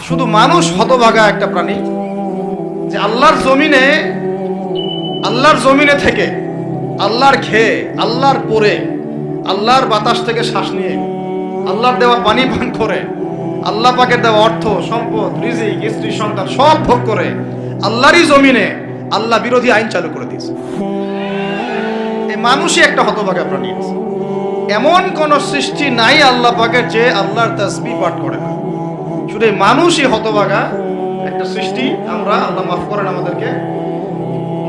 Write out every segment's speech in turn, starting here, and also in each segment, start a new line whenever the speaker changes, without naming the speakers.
শুধু মানুষ হতভাগা একটা প্রাণী যে আল্লাহর জমিনে থেকে আল্লাহর খেয়ে আল্লাহর পরে আল্লাহর বাতাস থেকে শ্বাস নিয়ে আল্লাহর দেওয়া পানি পান করে আল্লাহ পাকের দেওয়া অর্থ সম্পদ রিজিক স্ত্রী সন্তান সব ভোগ করে আল্লাহরই জমিনে আল্লাহ বিরোধী আইন চালু করে দিয়েছে। এই মানুষই একটা হতভাগা প্রাণী। এমন কোন সৃষ্টি নাই আল্লাহ পাকের যে আল্লাহর তাসবিহ পাঠ করে না, শুধু এই মানুষই হতভাগা একটা সৃষ্টি। আমরা আল্লাহ মাফ করেন আমাদেরকে,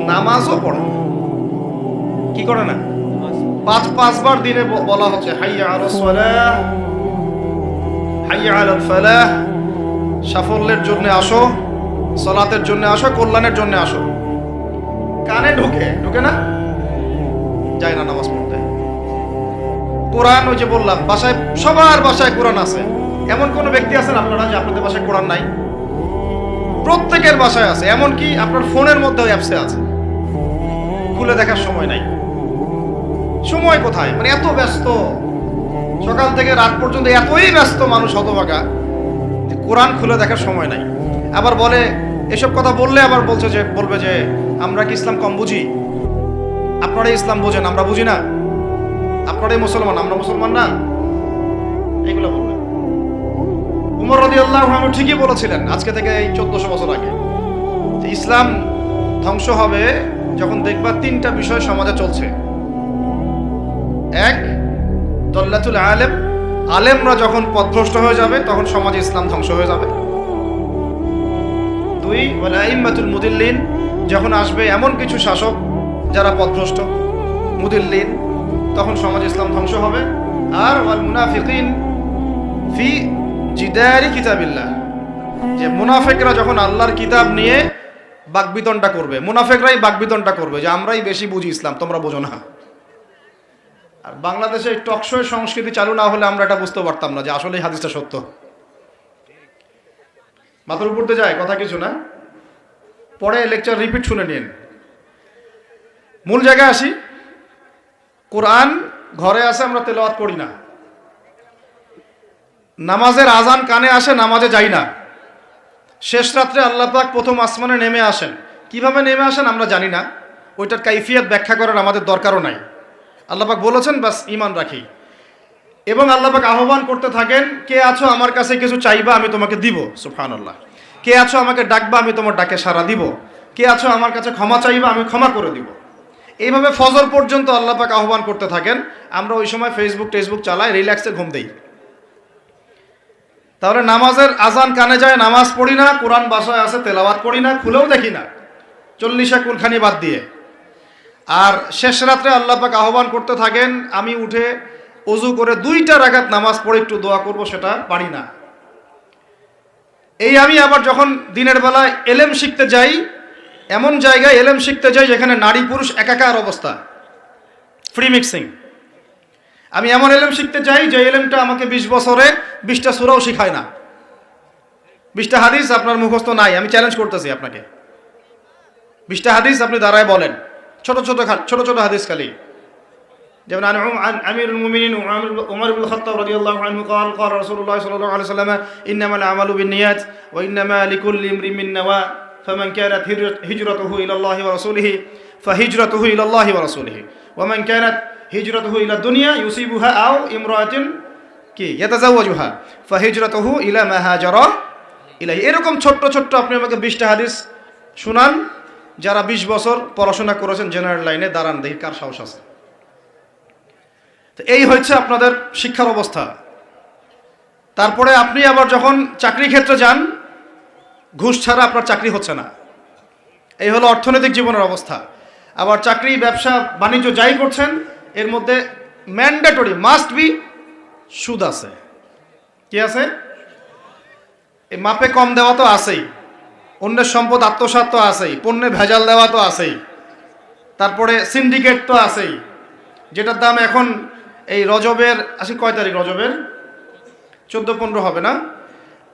নামাজও পড়ে না। কি করে না? পাঁচবার দিনে বলা হচ্ছে হাইয়া আলাস সালাহ, হাইয়া আলাল ফালাহ, সাফল্যের জন্য আসো, সালাতের জন্য আসো, কল্যাণের জন্য আসো। কানে ঢুকে না, যায় না নামাজ পড়তে। কোরআন, ওই যে বললাম বাসায়, সবার বাসায় কোরআন আছে। এমন কোন ব্যক্তি আছেন আপনারা যে আপনাদের বাসায় কোরআন নাই? প্রত্যেকের বাসায় আছে। এমনকি আপনার ফোনের মধ্যে অ্যাপসে আছে, খুলে দেখার সময় নাই। সময় কোথায়? মানে এত ব্যস্ত, সকাল থেকে রাত পর্যন্ত এতই ব্যস্ত মানুষ হতভাগা যে কোরআন খুলে দেখার সময় নাই। আবার বলে, এসব কথা বললে আবার বলবে যে আমরা কি ইসলাম কম বুঝি? আপনারাই ইসলাম বোঝেন, আমরা বুঝি না। আপনারাই মুসলমান, আমরা মুসলমান না। এগুলো বলবে। উমর রাদিয়াল্লাহু আনহু ঠিকই বলেছিলেন আজকে থেকে এই 1400 বছর আগে, যে ইসলাম ধ্বংস হবে যখন দেখবা তিনটা বিষয় সমাজে চলছে। এক, দল্লাতুল আলেম, আলেমরা যখন পথভ্রষ্ট হয়ে যাবে তখন সমাজে ইসলাম ধ্বংস হয়ে যাবে। দুই, ওয়াল আইম্মাতুল মুদিল্লিন, যখন আসবে এমন কিছু শাসক যারা পথভ্রষ্ট, মুদিল্লিন, তখন সমাজ ইসলাম ধ্বংস হবে। আর ওয়াল মুনাফিকিন ফি জিদারি কিতাবিল্লাহ, যে মুনাফিকরা যখন আল্লাহর কিতাব নিয়ে বাকবিতণ্ডা করবে, মুনাফিকরাই বাকবিতণ্ডা করবে যে আমরাই বেশি বুঝি ইসলাম, তোমরা বোঝো না। আর বাংলাদেশে টকশোর সংস্কৃতি চালু না হলে আমরা এটা বুঝতে পারতাম না যে আসলে হাদিসটা সত্য। মাথার উপর দিয়ে যায় কথা কিছু না, পরে লেকচার রিপিট শুনে নিন। মূল জায়গায় আসি। কোরআন ঘরে আসে, আমরা তেলাওয়াত করি না। নামাজের আজান কানে আসে, নামাজে যাই না। শেষ রাত্রে আল্লাহ পাক প্রথম আসমানে নেমে আসেন। কিভাবে নেমে আসেন আমরা জানি না, ওইটার কাইফিয়ত ব্যাখ্যা করার আমাদের দরকারও নাই। আল্লাহ পাক বলেছেন, বাস ঈমান রাখি। এবং আল্লাহ পাক আহ্বান করতে থাকেন, কে আছো আমার কাছে কিছু চাইবা আমি তোমাকে দিব, সুবহানাল্লাহ। কে আছো আমাকে ডাকবা আমি তোমার ডাকে সাড়া দিব। কে আছো আমার কাছে ক্ষমা চাইবা আমি ক্ষমা করে দিব। এইভাবে ফজর পর্যন্ত আল্লাহ পাক আহ্বান করতে থাকেন। আমরা ওই সময় ফেসবুক চালাই, রিল্যাক্সে ঘুম দেই। তাহলে নামাজের আজান কানে যায়, নামাজ পড়ি না, কোরআন বাসায় আছে, তেলাওয়াত করি না, খুলেও দেখি না, 40 কুলখানি বাদ দিয়ে। আর শেষ রাত্রে আল্লাহ পাক আহ্বান করতে থাকেন, আমি উঠে ওযু করে 2টা রাকাত নামাজ পড়ে একটু দোয়া করব, সেটা পারি না। এই আমি আবার যখন দিনের বেলায় এলেম শিখতে যাই, এমন জায়গায় এলেম শিখতে যাই যেখানে নারী পুরুষ একাকার অবস্থা, ফ্রি মিক্সিং। আমি এমন এলেম শিখতে চাই যে এলেমটা আমাকে 20 বছরে 20টা সূরাও শিখায় না, 20টা হাদিস আপনার মুখস্থ নাই। আমি চ্যালেঞ্জ করতেছি আপনাকে, 20টা হাদিস আপনি দাঁড়ায় বলেন, ছোট ছোট হাদিস খালি। যেমন আমিরুল মুমিনিন উমর ইবনে খাত্তাব রাদিয়াল্লাহু আনহু قال قال رسول الله صلى الله عليه وسلم انما الاعمال بالنيات وانما لكل امرئ ما نوى فمن كانت هجرته الى الله ورسوله فهجرته الى الله ورسوله ومن كانت هجرته الى الدنيا يصيبها او امرأة يتزوجها فهجرته الى ما هاجر ইলাইহি। এরকম ছোট্ট আপনি আমাকে 20টা হাদিস শুনান। যারা 20 বছর পড়াশোনা করেছেন জেনারেল লাইনে, দাঁড়ান দেখি কার সাহস আছে। তো এই হচ্ছে আপনাদের শিক্ষার অবস্থা। তারপরে আপনি আবার যখন চাকরি ক্ষেত্রে যান, ঘুষ ছাড়া আপনার চাকরি হচ্ছে না। এই হলো অর্থনৈতিক জীবনের অবস্থা। আবার চাকরি, ব্যবসা, বাণিজ্য যাই করছেন, এর মধ্যে ম্যান্ডেটরি মাস্ট বি সুদ আছে। কি আছে? এই মাপে কম দেওয়া তো আছেই, অন্যের সম্পদ আত্মসাৎ তো আছেই, পণ্যে ভেজাল দেওয়া তো আছেই, তারপরে সিন্ডিকেট তো আছেই, যেটার দাম এখন এই রজবের কয় তারিখ? রজবের 14-15 হবে না?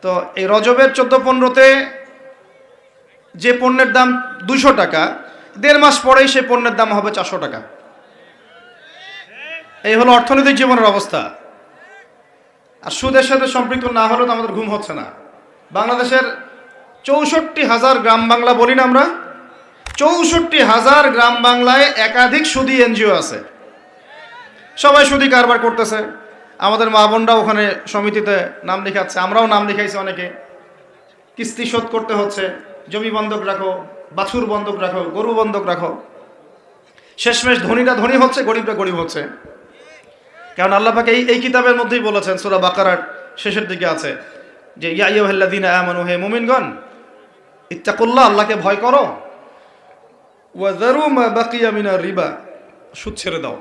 তো এই রজবের 14-15-তে যে পণ্যের দাম 200 টাকা, 1.5 মাস পরেই সেই পণ্যের দাম হবে 400 টাকা। এই হলো অর্থনৈতিক জীবনের অবস্থা। আর সুদের সাথে সম্পৃক্ত না হলে তো আমাদের ঘুম হচ্ছে না। বাংলাদেশের ৬৪,০০০ গ্রাম বাংলা বলি না আমরা, ৬৪,০০০ গ্রাম বাংলায় একাধিক সুদী এনজিও আছে। সবাই সুদী কারবার করতেছে। আমাদের মা বোনরা ওখানে সমিতিতে নাম লেখাচ্ছে, আমরাও নাম লিখাইছি। অনেকে কিস্তি শোধ করতে হচ্ছে, জমি বন্ধক রাখো, বাছুর বন্ধক রাখো, গরু বন্ধক রাখো। শেষমেশ ধনীরা ধনী হচ্ছে, গরিবরা গরিব হচ্ছে। কারণ আল্লাহ পাক এই কিতাবের মধ্যেই বলেছেন, সূরা বাকারার শেষের দিকে আছে যে ইয়া আইয়ুহাল্লাযীনা আমানু, হে মুমিনগণ, ইত্তাকুল্লাহ, আল্লাহকে ভয় করো, ওয়া যারু মা বাকিয়া মিনার রিবা, সুদ ছেড়ে দাও,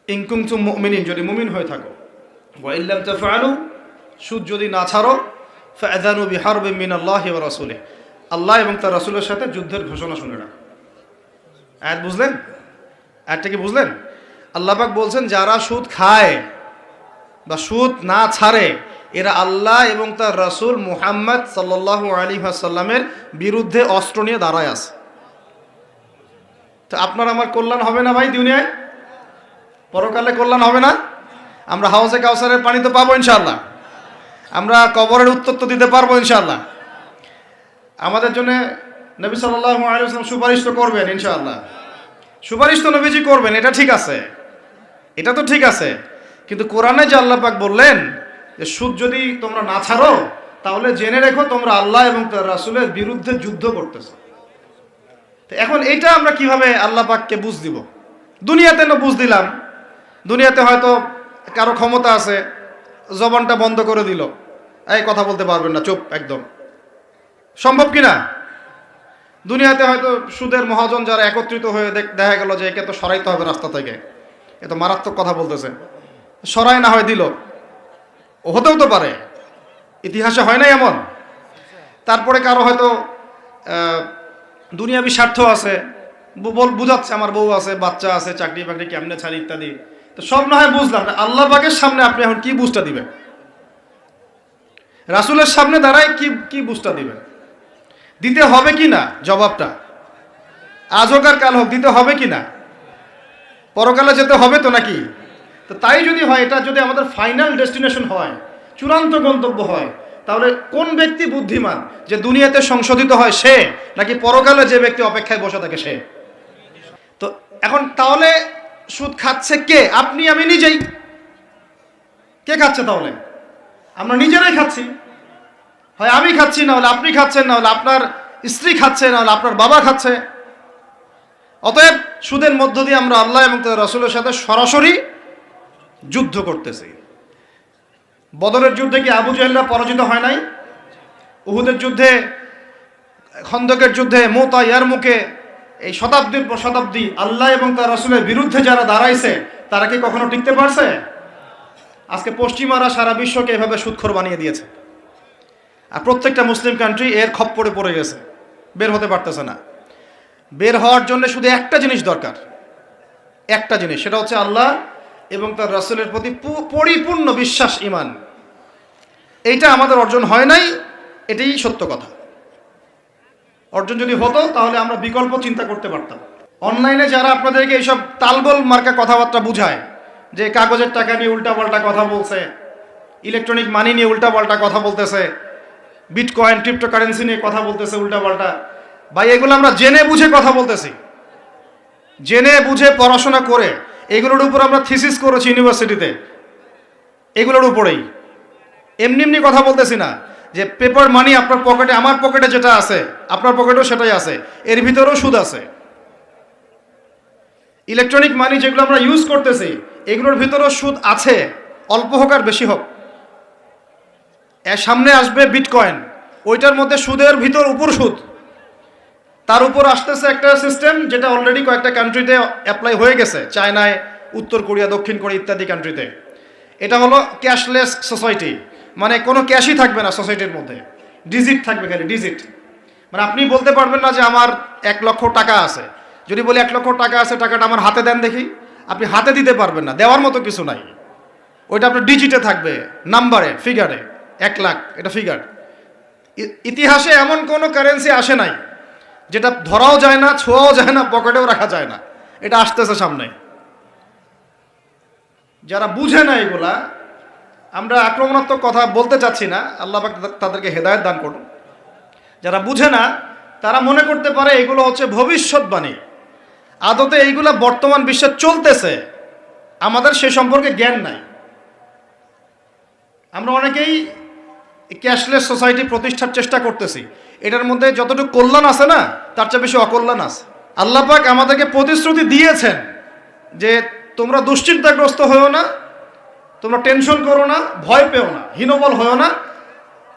ইন কুনতুম মুমিনিন, যদি মুমিন হয়ে থাকো, ওয়া ইল্লাম তাফআলু, সুদ যদি না ছাড়ো, ফাআযানু বিহারবিন মিনাল্লাহি ওয়া রাসূলিহি, আল্লাহ এবং তার রাসূলের সাথে যুদ্ধের ঘোষণা শুনে রাখো। আয়াত বুঝলেন? আয়াতটা কি বুঝলেন? আল্লাহ পাক বলছেন যারা সুদ খায় বা সুদ না ছাড়ে এরা আল্লাহ এবং তার রাসূল মুহাম্মদ সাল্লাল্লাহু আলাইহি ওয়াসাল্লামের বিরুদ্ধে অস্ত্র নিয়ে দাঁড়ায় আছে। তো আপনার আমার কল্যাণ হবে না ভাই? দুনিয়ায় পরকালে কল্যাণ হবে না? আমরা হাউজে কাউসারের পানি তো পাবো ইনশাআল্লাহ, আমরা কবরের উত্তর তো দিতে পারবো ইনশাআল্লাহ। আমাদের জন্য নবী সাল্লাল্লাহু আলাইহি ওয়াসাল্লাম সুপারিশ তো করবেন ইনশাআল্লাহ, সুপারিশ তো নবীজি করবেন, এটা ঠিক আছে, এটা তো ঠিক আছে। কিন্তু কোরআনে যে আল্লাহ পাক বললেন যে সুদ যদি তোমরা না ছাড়ো তাহলে জেনে রেখো তোমরা আল্লাহ এবং তার রাসূলের বিরুদ্ধে যুদ্ধ করতেছো। তো এখন এইটা আমরা কিভাবে আল্লাহ পাককে বুঝ দিব? দুনিয়াতে না বুঝ দিলাম, দুনিয়াতে হয়তো কারো ক্ষমতা আছে, জবানটা বন্ধ করে দিল, এই কথা বলতে পারবেন না, চুপ একদম, সম্ভব কিনা? দুনিয়াতে হয়তো সুদের মহাজন যারা একত্রিত হয়ে দেখা গেল যে একে তো সরাইতে হবে রাস্তা থেকে, এ তো মারাত্মক কথা বলতেছে, সরাই না হয় দিল, হতেও তো পারে, ইতিহাসে হয় নাই এমন। তারপরে কারো হয়তো দুনিয়াবি স্বার্থ আছে, বুঝাচ্ছে আমার বউ আছে, বাচ্চা আছে, চাকরি বাকরি কেমনে ছাড়ি ইত্যাদি। তো সব না হয় বুঝলাম, আল্লাহ পাকের সামনে আপনি এখন কি বুঝটা দিবেন? রাসূলের সামনে দাঁড়ায় কি বুঝটা দিবেন? দিতে হবে কি না জবাবটা? আজ হোক আর কাল হোক দিতে হবে কি না? পরকালে যেতে হবে তো নাকি? তো তাই যদি হয়, এটা যদি আমাদের ফাইনাল ডেস্টিনেশন হয়, চূড়ান্ত গন্তব্য হয়, তাহলে কোন ব্যক্তি বুদ্ধিমান, যে দুনিয়াতে সংশোধিত হয় সে, নাকি পরকালে যে ব্যক্তি অপেক্ষায় বসে থাকে সে? তো এখন তাহলে সুদ খাচ্ছে কে? আপনি আমি নিজেই। কে খাচ্ছে তাহলে? আমরা নিজেরাই খাচ্ছি। হয় আমি খাচ্ছি, না হলে আপনি খাচ্ছেন, না হলে আপনার স্ত্রী খাচ্ছে, না হলে আপনার বাবা খাচ্ছে। অতএব সুদের মধ্য দিয়ে আমরা আল্লাহ এবং তার রাসূলের সাথে সরাসরি যুদ্ধ করতেছি। বদরের যুদ্ধে কি আবু জাহেলরা পরাজিত হয় নাই? উহুদের যুদ্ধে, খন্দকের যুদ্ধে, মুতা, ইয়ারমুকে, এই শতাব্দীর পর শতাব্দী আল্লাহ এবং তার রাসূলের বিরুদ্ধে যারা দাঁড়াইছে তারা কি কখনো টিকতে পারছে? আজকে পশ্চিমারা সারা বিশ্বকে এভাবে সুদখোর বানিয়ে দিয়েছে, আর প্রত্যেকটা মুসলিম কান্ট্রি এর খপ্পরে পড়ে গেছে, বের হতে পারতেছে না। বের হওয়ার জন্য শুধু একটা জিনিস দরকার, একটা জিনিস, সেটা হচ্ছে আল্লাহ এবং তার রাসূলের প্রতি পরিপূর্ণ বিশ্বাস, ঈমান। এইটা আমাদের অর্জন হয় নাই, এটাই সত্য কথা। অর্জন যদি হতো তাহলে আমরা বিকল্প চিন্তা করতে পারতাম। অনলাইনে যারা আপনাদেরকে এইসব তালগোল মার্কা কথাবার্তা বুঝায়, যে কাগজের টাকা নিয়ে উল্টাপাল্টা কথা বলছে, ইলেকট্রনিক মানি নিয়ে উল্টাপাল্টা কথা বলতেছে, বিটকয়েন, ক্রিপ্টোকারেন্সি নিয়ে কথা বলতেছে উল্টাপাল্টা, ভাই এগুলো আমরা জেনে বুঝে কথা বলতেছি, জেনে বুঝে পড়াশোনা করে, এগুলোর উপর আমরা থিসিস করেছি ইউনিভার্সিটিতে, এগুলোর উপরেই। এমনি এমনি কথা বলতেছি না যে পেপার মানি আপনার পকেটে, আমার পকেটে যেটা আছে আপনার পকেটেও সেটাই আছে, এর ভিতরেও সুদ আছে। ইলেকট্রনিক মানি যেগুলো আমরা ইউজ করতেছি এগুলোর ভিতরেও সুদ আছে, অল্প হোক আর বেশি হোক। এর সামনে আসবে বিটকয়েন, ওইটার মধ্যে সুদের ভিতর উপর সুদ, তার উপর আসতেছে একটা সিস্টেম যেটা অলরেডি কয়েকটা কান্ট্রিতে অ্যাপ্লাই হয়ে গেছে, চায়নায়, উত্তর কোরিয়া, দক্ষিণ কোরিয়া ইত্যাদি কান্ট্রিতে। এটা হলো ক্যাশলেস সোসাইটি, মানে কোনো ক্যাশই থাকবে না সোসাইটির মধ্যে, ডিজিট থাকবে, খালি ডিজিট। মানে আপনি বলতে পারবেন না যে আমার 1 লক্ষ টাকা আছে, যদি বলি 1 লক্ষ টাকা আছে, টাকাটা আমার হাতে দেন দেখি, আপনি হাতে দিতে পারবেন না, দেওয়ার মতো কিছু নাই। ওইটা আপনার ডিজিটে থাকবে, নাম্বারে, ফিগারে, 1 লাখ, এটা ফিগার। ইতিহাসে এমন কোনো কারেন্সি আসে নাই যেটা ধরাও যায় না, ছোঁয়াও যায় না, পকেটেও রাখা যায় না, এটা আসতেছে সামনে। যারা বুঝে না এগুলা, আমরা আক্রমণাত্মক কথা বলতে চাচ্ছি না, আল্লাহ পাক তাদেরকে হেদায়েত দান করুন। যারা বুঝে না তারা মনে করতে পারে এগুলো হচ্ছে ভবিষ্যৎবাণী, আদতে এইগুলো বর্তমান বিশ্বে চলতেছে, আমাদের সে সম্পর্কে জ্ঞান নাই। আমরা অনেকেই ক্যাশলেস সোসাইটি প্রতিষ্ঠার চেষ্টা করতেছি, এটার মধ্যে যতটুকু কল্যাণ আছে না তার চেয়ে বেশি অকল্যাণ আছে। আল্লাহ পাক আমাদেরকে প্রতিশ্রুতি দিয়েছেন যে তোমরা দুশ্চিন্তাগ্রস্ত হও না, তোমরা টেনশন করো না, ভয় পেও না, হীনবল হও না,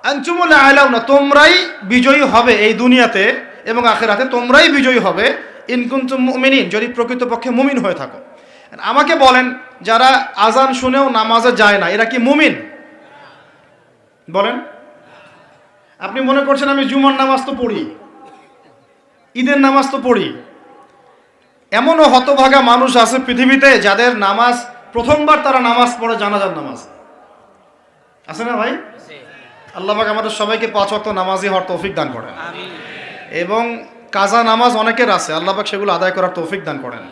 আনতুমুল আ'লাউনা, তোমরাই বিজয়ী হবে এই দুনিয়াতে এবং আখিরাতে, তোমরাই বিজয়ী হবে ইন কুনতুম মুমিনিন, যদি প্রকৃতপক্ষে মুমিন হয়ে থাকো। আমাকে বলেন, যারা আজান শুনেও নামাজে যায় না এরা কি মুমিন? বলেন। আপনি মনে করছেন আমি জুমার নামাজ তো পড়ি, ঈদের নামাজ তো পড়ি। এমনও হতভাগা মানুষ আছে পৃথিবীতে যাদের নামাজ প্রথমবার তারা নামাজ পড়ে জানাজার নামাজ, আছে না ভাই? আল্লাহ পাক আমাদের সবাইকে 5 ওয়াক্ত নামাজি হওয়ার তৌফিক দান করেন, এবং কাজা নামাজ অনেকের আছে, আল্লাহ পাক সেগুলো আদায় করার তৌফিক দান করেন।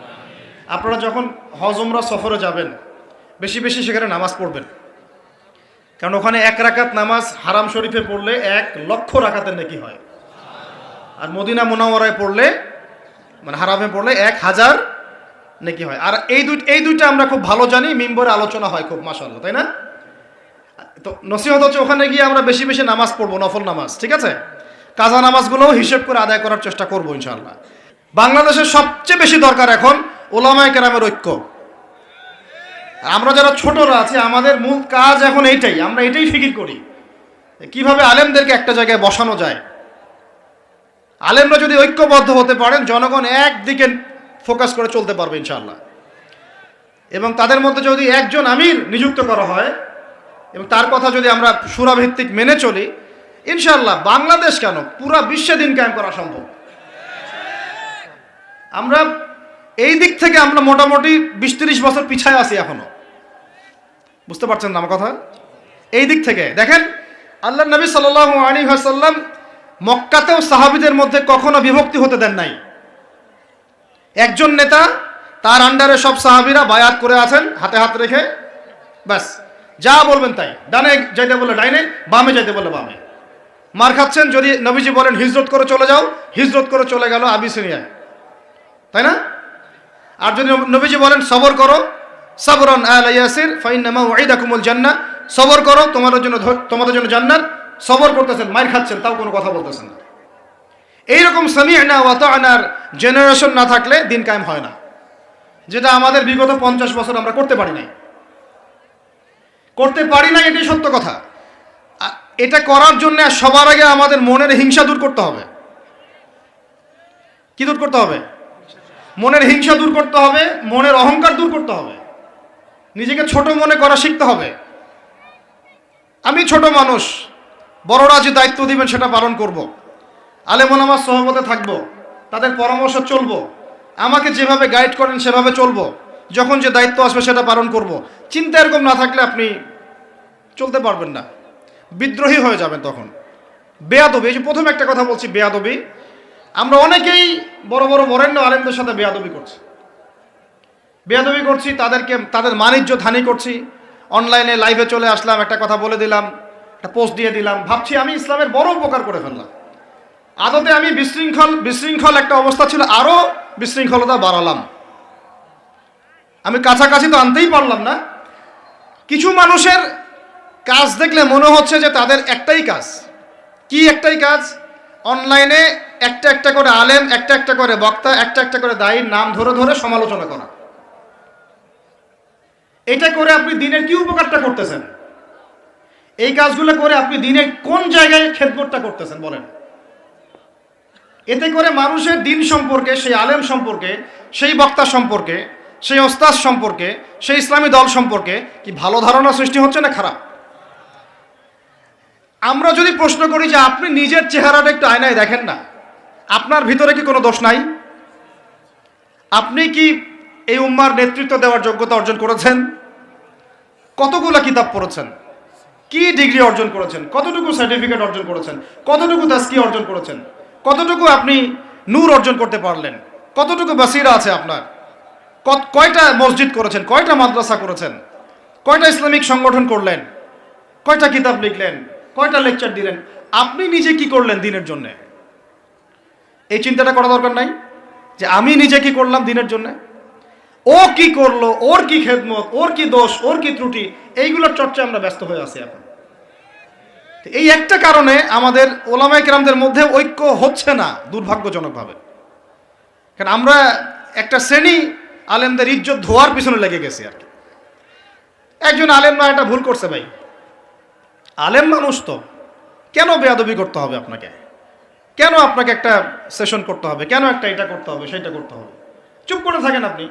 আপনারা যখন হজ উমরা সফরে যাবেন বেশি বেশি সেখানে নামাজ পড়বেন, কারণ ওখানে 1 রাকাত নামাজ হারাম শরীফে পড়লে 1 লক্ষ রাকাতের নেকি হয়, আর মদিনা মুনাওয়ারায় পড়লে মানে হারামে পড়লে 1000 নেকি হয়। আর এই দুইটা আমরা খুব ভালো জানি, মিম্বরে আলোচনা হয় খুব, মাশাআল্লাহ, তাই না? তো নসিহত হচ্ছে ওখানে গিয়ে আমরা বেশি বেশি নামাজ পড়বো, নফল নামাজ, ঠিক আছে? কাজা নামাজগুলোও হিসেব করে আদায় করার চেষ্টা করবো ইনশাআল্লাহ। বাংলাদেশের সবচেয়ে বেশি দরকার এখন উলামায়ে কেরামের ঐক্য। আমরা যারা ছোটরা আছি আমাদের মূল কাজ এখন এইটাই, আমরা এটাই ফিকির করি কিভাবে আলেমদেরকে একটা জায়গায় বসানো যায়। আলেমরা যদি ঐক্যবদ্ধ হতে পারেন জনগণ একদিকে ফোকাস করে চলতে পারবে ইনশাআল্লাহ, এবং তাদের মধ্যে যদি একজন আমির নিযুক্ত করা হয় এবং তার কথা যদি আমরা সুরাভিত্তিক মেনে চলি, ইনশাআল্লাহ বাংলাদেশ কেন পুরা বিশ্বে দিন কায়েম করা সম্ভব। আমরা এই দিক থেকে আমরা মোটামুটি 20-30 বছর পিছায় আছি এখনো, বুঝতে পারছেন না আমার কথা? এই দিক থেকে দেখেন, আল্লাহ নবী সাল্লাল্লাহু আলাইহি ওয়াসাল্লাম মক্কাতেও সাহাবীদের মধ্যে কখনো বিভক্তি হতে দেন নাই। একজন নেতা, তার আন্ডারে সব সাহাবীরা বায়াত করে আছেন হাতে হাত রেখে, ব্যাস যা বলবেন তাই, ডানে যাইতে বলে ডাইনে, বামে যাইতে বলে বামে। মার খাচ্ছেন, যদি নবীজি বলেন হিজরত করে চলে যাও, হিজরত করে চলে গেল আবিসিনিয়ায়, তাই না? আর যদি নবীজি বলেন সবর করো, সাবরান আলা ইয়াসির ফাইন্নামা উইদাকুমুল জান্নাহ, সবর করো তোমাদের জন্য জান্নাত, সবর করতেছেন, মার খাচ্ছেন, তাও কোনো কথা বলতেছেন না। এইরকম সামি'না ওয়া তা'নার জেনারেশন না থাকলে দিন কায়েম হয় না, যেটা আমাদের বিগত 50 বছর আমরা করতে পারি নাই, এটাই সত্য কথা। এটা করার জন্য সবার আগে আমাদের মনের হিংসা দূর করতে হবে। কি দূর করতে হবে? মনের হিংসা দূর করতে হবে, মনের অহংকার দূর করতে হবে, নিজেকে ছোট মনে করা শিখতে হবে। আমি ছোট মানুষ, বড়রা যে দায়িত্ব দিবেন সেটা পালন করব, আলেম ওলামার সোহবতে থাকবো, তাদের পরামর্শ চলবো, আমাকে যেভাবে গাইড করেন সেভাবে চলবো, যখন যে দায়িত্ব আসবে সেটা পালন করব। চিন্তা এরকম না থাকলে আপনি চলতে পারবেন না, বিদ্রোহী হয়ে যাবেন তখন। বেয়াদবি, এই যে প্রথম একটা কথা বলছি, বেয়াদবি। আমরা অনেকেই বড় বড় বরেণ্য আলেমদের সাথে বেয়াদবি করছি, তাদের মানিজ্য হানি করছি। অনলাইনে লাইভে চলে আসলাম, একটা কথা বলে দিলাম, একটা পোস্ট দিয়ে দিলাম, ভাবছি আমি ইসলামের বড় উপকার করে ফেললাম। আদতে আমি বিশৃঙ্খল একটা অবস্থা ছিল, আরো বিশৃঙ্খলতা বাড়ালাম। আমি কাছাকাছি তো আনতেই পারলাম না। কিছু মানুষের কাজ দেখলে মনে হচ্ছে যে তাদের একটাই কাজ। কি একটাই কাজ? অনলাইনে একটা একটা করে আলেম, একটা একটা করে বক্তা, একটা একটা করে দায়ীর নাম ধরে ধরে সমালোচনা করা। এটা করে আপনি দিনের কি উপকারটা করতেছেন? এই কাজগুলো করে আপনি দিনের কোন জায়গায় খেদমতটা করতেছেন বলেন? এতে করে মানুষের দিন সম্পর্কে, সেই আলেম সম্পর্কে, সেই বক্তা সম্পর্কে, সেই ওস্তাদ সম্পর্কে, সেই ইসলামী দল সম্পর্কে কি ভালো ধারণা সৃষ্টি হচ্ছে না খারাপ? আমরা যদি প্রশ্ন করি যে আপনি নিজের চেহারাটা একটু আয়নায় দেখেন না, আপনার ভিতরে কি কোনো দোষ নাই? আপনি কি এই উম্মার নেতৃত্ব দেওয়ার যোগ্যতা অর্জন করেছেন? কতগুলো কিতাব পড়েছেন? কি ডিগ্রি অর্জন করেছেন? কতটুকু সার্টিফিকেট অর্জন করেছেন? কতটুকু তাজকিয়া অর্জন করেছেন? কতটুকু আপনি নূর অর্জন করতে পারলেন? কতটুকু বাসিরা আছে আপনার? কয়টা মসজিদ করেছেন? কয়টা মাদ্রাসা করেছেন? কয়টা ইসলামিক সংগঠন করলেন? কয়টা কিতাব লিখলেন, কয়টা লেকচার দিলেন, আপনি নিজে কি করলেন দিনের জন্য? এই চিন্তাটা করা দরকার নাই যে আমি নিজে কি করলাম দিনের জন্য, ও কি করলো, ওর কি খেদমত, ওর কি দোষ, ওর কি ত্রুটি, এইগুলোর চর্চা আমরা ব্যস্ত হয়ে আছি এখন। এই একটা কারণে আমাদের ওলামায়ে কেরামদের মধ্যে ঐক্য হচ্ছে না দুর্ভাগ্যজনকভাবে। কারণ আমরা একটা শ্রেণী আলেমদের ইজ্জত ধোয়ার পিছনে লেগে গেছি আর কি। একজন আলেম না একটা ভুল করছে ভাই, আলেম মানুষ তো, কেন বেয়াদবি করতে হবে আপনাকে? কেন আপনাকে একটা সেশন করতে হবে? কেন একটা এটা করতে হবে, সেটা করতে হবে? চুপ করে থাকেন আপনি।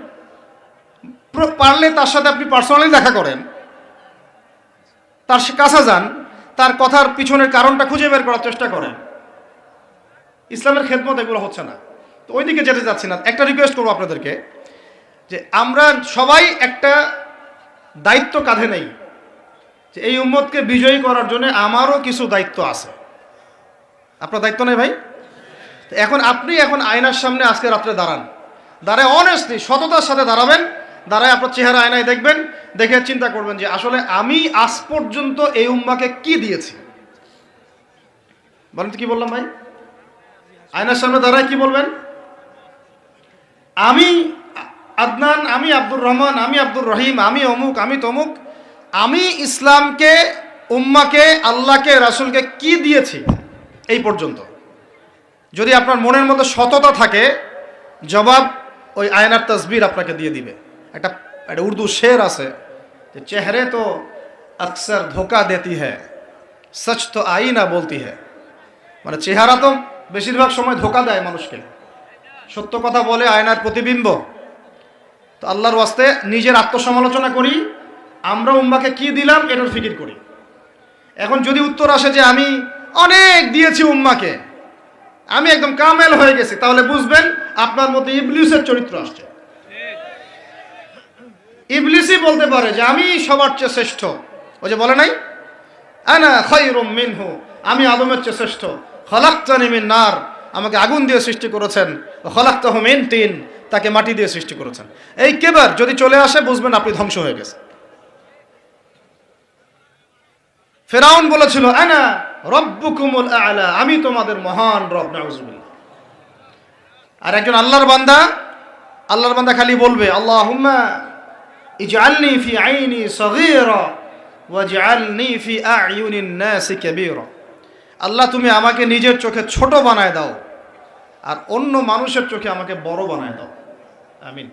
পারলে তার সাথে আপনি পার্সোনালি দেখা করেন, তার কাছে যান, তার কথার পিছনের কারণটা খুঁজে বের করার চেষ্টা করেন। ইসলামের খেদমত এগুলো হচ্ছে না, তো ওইদিকে যেতে যাচ্ছি না। একটা রিকোয়েস্ট করবো আপনাদেরকে যে আমরা সবাই একটা দায়িত্ব কাঁধে নেই, যে এই উম্মতকে বিজয়ী করার জন্য আমারও কিছু দায়িত্ব আছে। আপনার দায়িত্ব নেই ভাই? এখন আপনি আয়নার সামনে আজকে রাত্রে দাঁড়ায় অনেস্টলি সততার সাথে দাঁড়াবেন, দাঁড়ায় আপনার চেহারা আয়নায় দেখবেন, দেখে চিন্তা করবেন যে আসলে আমি আজ পর্যন্ত এই উম্মাকে কি দিয়েছি। বলেন তো কি বললাম ভাই? আয়নার সামনে দাঁড়ায় কি বলবেন? আমি আদনান, আমি আব্দুর রহমান, আমি আব্দুর রহিম, আমি অমুক, আমি তমুক, আমি ইসলামকে, উম্মাকে, আল্লাহকে, রাসূলকে কি দিয়েছি এই পর্যন্ত। যদি আপনার মনের মধ্যে সততা থাকে, জবাব ওই আয়নার তসবির আপনাকে দিয়ে দিবে। একটা উর্দু শের আছে যে চেহারে তো আকসর ধোকা দেতি হ্যায়, সচ তো আইনা বলতি হ্যায়। মানে চেহারা তো বেশিরভাগ সময় ধোকা দেয় মানুষকে, সত্য কথা বলে আয়নার প্রতিবিম্ব। তো আল্লাহর ওয়াস্তে নিজের আত্মসমালোচনা করি, আমরা উম্মাকে কি দিলাম এটার ফিকির করি। এখন যদি উত্তর আসে যে আমি অনেক দিয়েছি উম্মাকে, আমি একদম কামেল হয়ে গেছি, তাহলে বুঝবেন আপনার মধ্যে ইবলিসের চরিত্র আসছে। ইবলিসই বলতে পারে যে আমি সবার চেয়ে শ্রেষ্ঠ। ওই যে বলে নাই, আনা খায়রুম মিনহু, আমি আদমের চেয়ে শ্রেষ্ঠ। খলাকতানি মিন নার, আমাকে আগুন দিয়ে সৃষ্টি করেছেন। খলাকতাহু মিন তিন, তাকে মাটি দিয়ে সৃষ্টি করেছেন। এই কেবার যদি চলে আসে বুঝবেন আপনি ধ্বংস হয়ে গেছেন। ফেরাউন বলেছিল আনা রব্বুকুমুল আ'লা, আমি তোমাদের মহান রব। নাউজুবিল্লাহ। আর একজন আল্লাহর বান্দা খালি বলবে আল্লাহুম্মা ইজআলনি ফি আইনি সগীরা ওয়াজআলনি ফি আ'য়ুনিন নাসি কাবীরা। আল্লাহ তুমি আমাকে নিজের চোখে ছোট বানায় দাও আর অন্য মানুষের চোখে আমাকে বড় বানায় দাও। আমিন।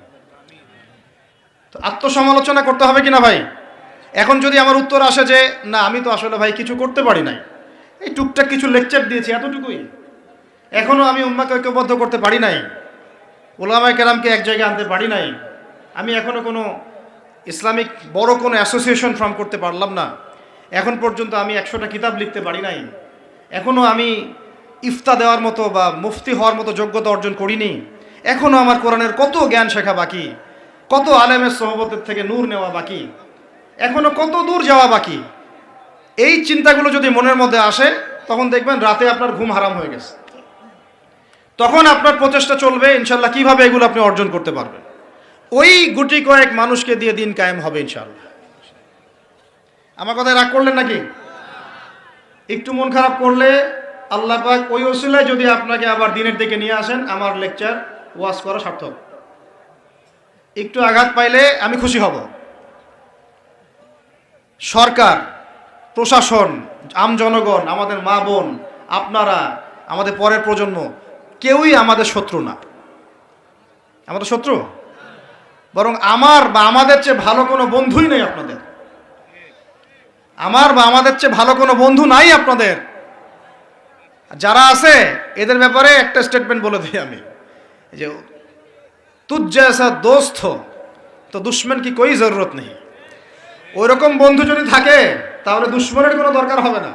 তো আত্মসমালোচনা করতে হবে কিনা ভাই? এখন যদি আমার উত্তর আসে যে না আমি তো আসলে ভাই কিছু করতে পারি নাই, এই টুকটাক কিছু লেকচার দিয়েছি এতটুকুই, এখনো আমি উম্মাকে ঐক্যবদ্ধ করতে পারি নাই, ওলামায়ে কেরামকে এক জায়গায় আনতে পারি নাই, আমি এখনো কোনো ইসলামিক বড় কোনো অ্যাসোসিয়েশন ফর্ম করতে পারলাম না, এখন পর্যন্ত আমি 100টা কিতাব লিখতে পারি নাই, এখনো আমি ইফতা দেওয়ার মতো বা মুফতি হওয়ার মতো যোগ্যতা অর্জন করিনি, এখনো আমার কোরআনের কত জ্ঞান শেখা বাকি, কত আলেমের সোহবতের থেকে নূর নেওয়া বাকি, এখনো কত দূর যাওয়া বাকি। এই চিন্তাগুলো যদি মনের মধ্যে আসে তখন দেখবেন রাতে আপনার ঘুম হারাম হয়ে গেছে। তখন আপনার প্রচেষ্টা চলবে ইনশাল্লাহ কিভাবে এগুলো আপনি অর্জন করতে পারবেন। ওই গুটি কয়েক মানুষকে দিয়ে দিন কায়েম হবে ইনশাল্লাহ। আমার কথায় রাগ করলেন নাকি? একটু মন খারাপ করলে আল্লাহ পাক ওই ওসিলায় যদি আপনাকে আবার দিনের দিকে নিয়ে আসেন, আমার লেকচার ওয়াজ করা সার্থক। একটু আঘাত পাইলে আমি খুশি হব। সরকার, প্রশাসন, আম জনগণ, আমাদের মা বোন, আপনারা, আমাদের পরের প্রজন্ম, কেউই আমাদের শত্রু না। আমাদের শত্রু বরং আমার বা আমাদের চেয়ে ভালো কোনো বন্ধুই নেই আপনাদের। আমার বা আমাদের চেয়ে ভালো কোনো বন্ধু নাই আপনাদের। যারা আছে এদের ব্যাপারে একটা স্টেটমেন্ট বলে দিই আমি, যে তুঝ জैसा दोस्त हो তো দুশ্মন কি কোই জরুরত নেই। ওই রকম বন্ধু যদি থাকে তাহলে দুশ্মনের কোনো দরকার হবে না।